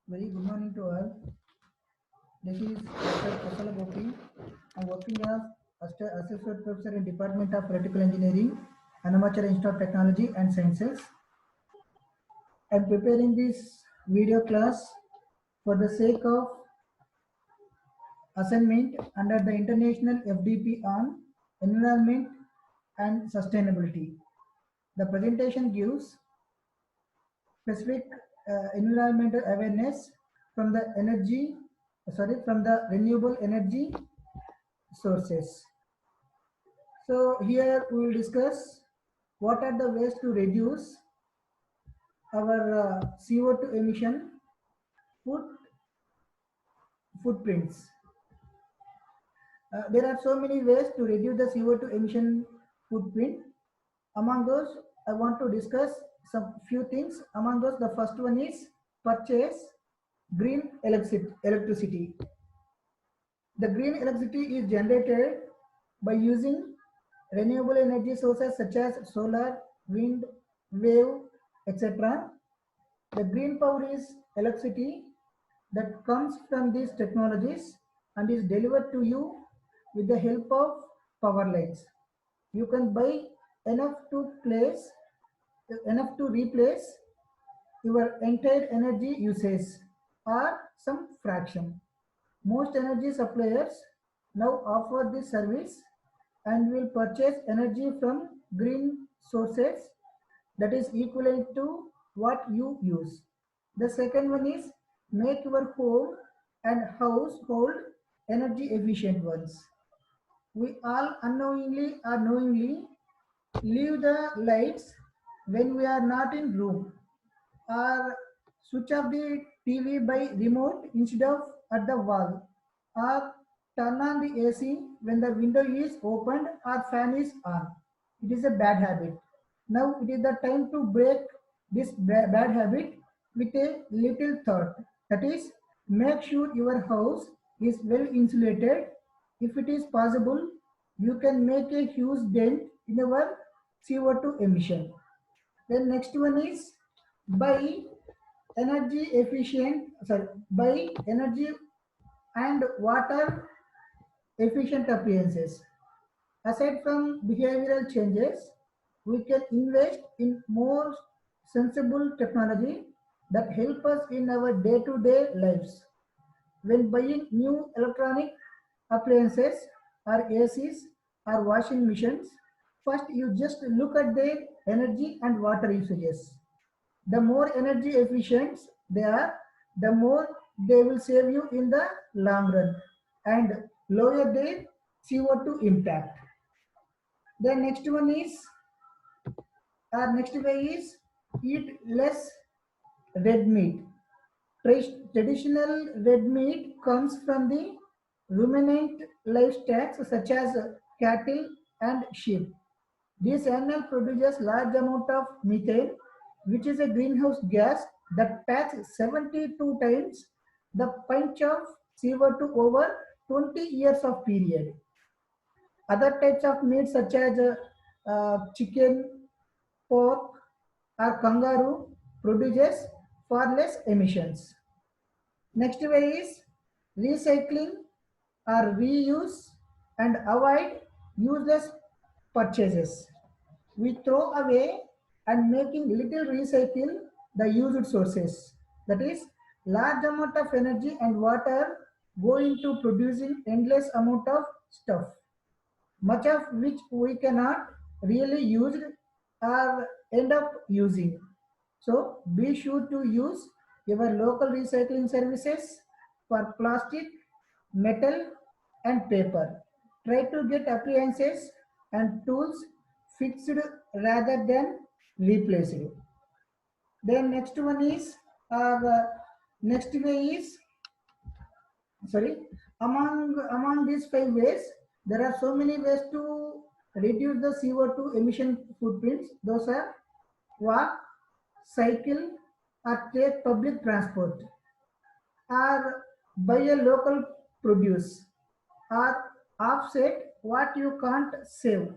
Very good morning to all. This is Dr. Kosala Gopi. I'm working as Associate Professor in Department of Electrical Engineering, Annamachar Institute of Technology and Sciences. I'm preparing this video class for the sake of assignment under the International FDP on Environment and Sustainability. The presentation gives specific environmental awareness from the from the renewable energy sources. So here we will discuss what are the ways to reduce our CO2 emission foot, footprints. There are so many ways to reduce the CO2 emission footprint. Among those, I want to discuss some few things. Among those, the first one is purchase green electricity. The green electricity is generated by using renewable energy sources such as solar, wind, wave, etc. The green power is electricity that comes from these technologies and is delivered to you with the help of power lines. You can buy enough to replace your entire energy usage or some fraction. Most energy suppliers now offer this service and will purchase energy from green sources that is equivalent to what you use. The second one is make your home and household energy efficient ones. We all unknowingly or knowingly leave the lights when we are not in room, or switch off the TV by remote instead of at the wall, or turn on the AC when the window is opened or fan is on. It is a bad habit. Now it is the time to break this bad habit with a little thought. That is, make sure your house is well insulated. If it is possible, you can make a huge dent in your CO2 emission. Then next one is buy energy efficient, buy energy and water efficient appliances. Aside from behavioral changes, we can invest in more sensible technology that help us in our day-to-day lives. When buying new electronic appliances or ACs or washing machines, first you just look at their energy and water usages. The more energy efficient they are, the more they will save you in the long run and lower their CO2 impact. The next one is, our next way is eat less red meat. Traditional red meat comes from the ruminant livestock such as cattle and sheep. This animal produces large amount of methane, which is a greenhouse gas that packs 72 times the punch of CO2 over 20 years of period. Other types of meat such as chicken, pork, or kangaroo produces far less emissions. Next way is recycling or reuse and avoid useless purchases. We throw away and making little recycle the used sources. That is, large amount of energy and water go into producing endless amount of stuff, much of which we cannot really use or end up using. So be sure to use your local recycling services for plastic, metal and paper. Try to get appliances and tools fixed rather than replaced. Then next one is next way is sorry among these five ways, there are so many ways to reduce the CO2 emission footprints. Those are walk, cycle, or take public transport, or buy a local produce, or offset what you can't save,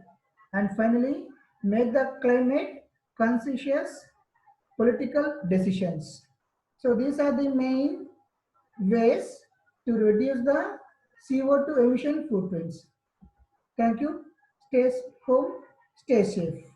and finally make the climate conscious political decisions. So these are the main ways to reduce the CO2 emission footprints. Thank you. Stay home, stay safe.